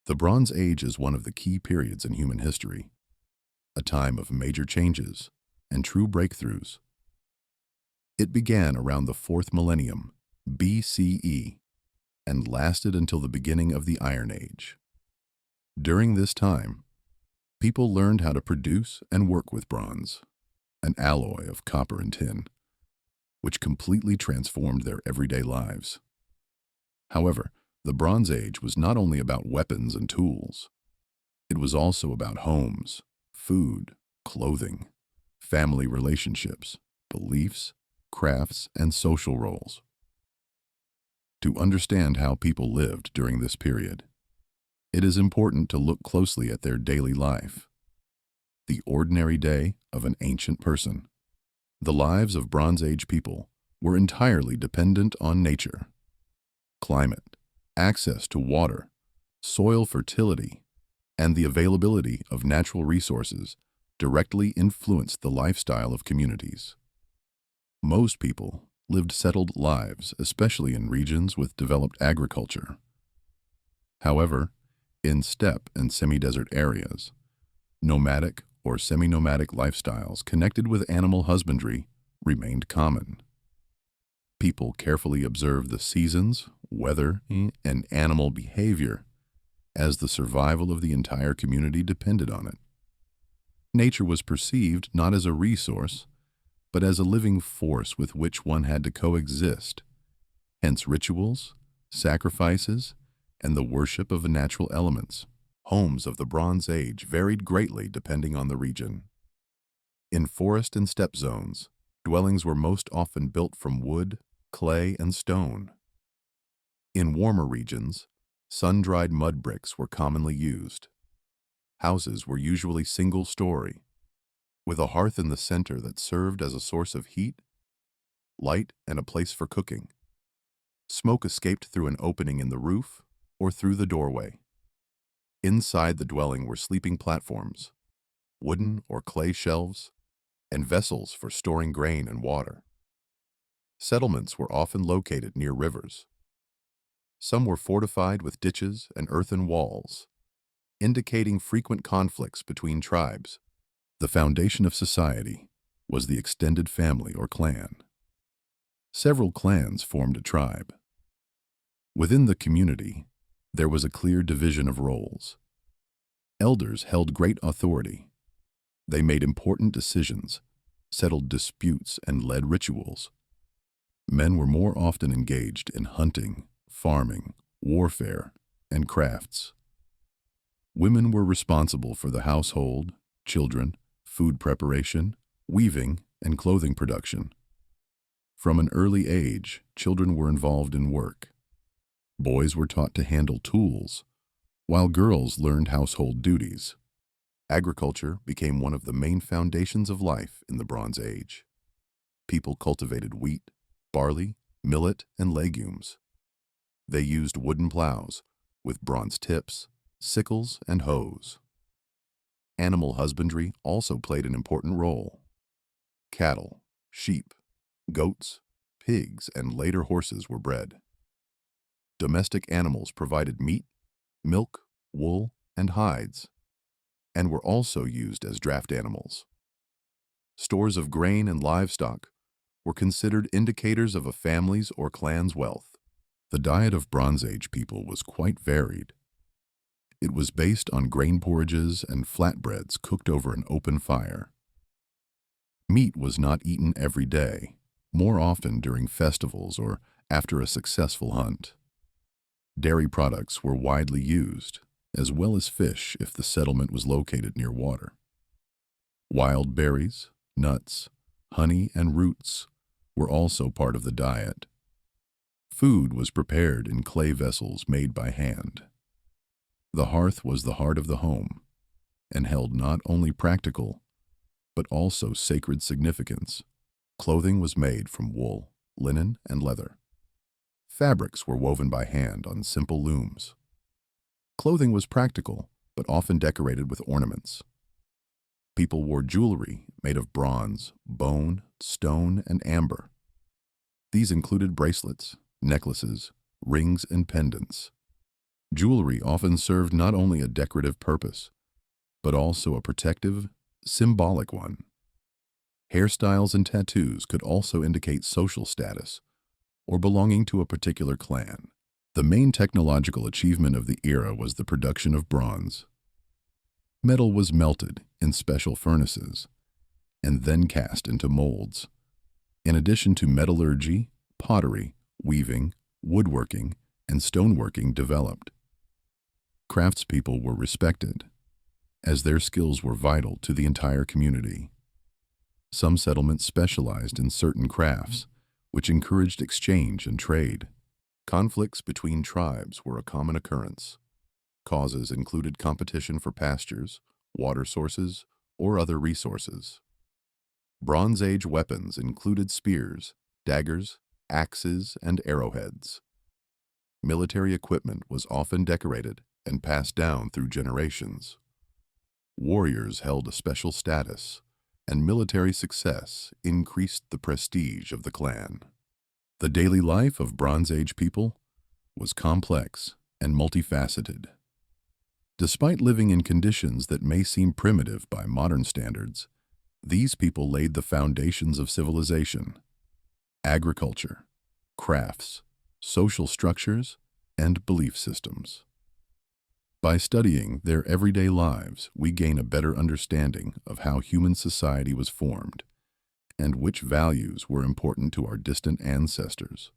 The Bronze Age is one of the key periods in human history, a time of major changes and true breakthroughs. It began around the 4th millennium, BCE, and lasted until the beginning of the Iron Age. During this time, people learned how to produce and work with bronze, an alloy of copper and tin, which completely transformed their everyday lives. However, the Bronze Age was not only about weapons and tools. It was also about homes, food, clothing, family relationships, beliefs, crafts, and social roles. To understand how people lived during this period, it is important to look closely at their daily life. The ordinary day of an ancient person. The lives of Bronze Age people were entirely dependent on nature. Climate, access to water, soil fertility, and the availability of natural resources directly influenced the lifestyle of communities. Most people lived settled lives, especially in regions with developed agriculture. However, in steppe and semi-desert areas, nomadic or semi-nomadic lifestyles connected with animal husbandry remained common. People carefully observed the seasons, weather, and animal behavior, as the survival of the entire community depended on it. Nature was perceived not as a resource, but as a living force with which one had to coexist, hence rituals, sacrifices, and the worship of the natural elements. Homes of the Bronze Age varied greatly depending on the region. In forest and steppe zones, dwellings were most often built from wood, clay, and stone. In warmer regions, sun-dried mud bricks were commonly used. Houses were usually single-story, with a hearth in the center that served as a source of heat, light, and a place for cooking. Smoke escaped through an opening in the roof or through the doorway. Inside the dwelling were sleeping platforms, wooden or clay shelves, and vessels for storing grain and water. Settlements were often located near rivers. Some were fortified with ditches and earthen walls, indicating frequent conflicts between tribes. The foundation of society was the extended family or clan. Several clans formed a tribe. Within the community, there was a clear division of roles. Elders held great authority. They made important decisions, settled disputes, and led rituals. Men were more often engaged in hunting, farming, warfare, and crafts. Women were responsible for the household, children, food preparation, weaving, and clothing production. From an early age, children were involved in work. Boys were taught to handle tools, while girls learned household duties. Agriculture became one of the main foundations of life in the Bronze Age. People cultivated wheat, barley, millet, and legumes. They used wooden plows with bronze tips, sickles, and hoes. Animal husbandry also played an important role. Cattle, sheep, goats, pigs, and later horses were bred. Domestic animals provided meat, milk, wool, and hides, and were also used as draft animals. Stores of grain and livestock were considered indicators of a family's or clan's wealth. The diet of Bronze Age people was quite varied. It was based on grain porridges and flatbreads cooked over an open fire. Meat was not eaten every day, more often during festivals or after a successful hunt. Dairy products were widely used, as well as fish if the settlement was located near water. Wild berries, nuts, honey, and roots were also part of the diet. Food was prepared in clay vessels made by hand. The hearth was the heart of the home and held not only practical, but also sacred significance. Clothing was made from wool, linen, and leather. Fabrics were woven by hand on simple looms. Clothing was practical, but often decorated with ornaments. People wore jewelry made of bronze, bone, stone, and amber. These included bracelets, necklaces, rings, and pendants. Jewelry often served not only a decorative purpose, but also a protective, symbolic one. Hairstyles and tattoos could also indicate social status or belonging to a particular clan. The main technological achievement of the era was the production of bronze. Metal was melted in special furnaces and then cast into molds. In addition to metallurgy, pottery, weaving, woodworking, and stoneworking developed. Craftspeople were respected, as their skills were vital to the entire community. Some settlements specialized in certain crafts, which encouraged exchange and trade. Conflicts between tribes were a common occurrence. Causes included competition for pastures, water sources, or other resources. Bronze Age weapons included spears, daggers, axes, and arrowheads. Military equipment was often decorated and passed down through generations. Warriors held a special status, and military success increased the prestige of the clan. The daily life of Bronze Age people was complex and multifaceted. Despite living in conditions that may seem primitive by modern standards, these people laid the foundations of civilization: agriculture, crafts, social structures, and belief systems. By studying their everyday lives, we gain a better understanding of how human society was formed and which values were important to our distant ancestors.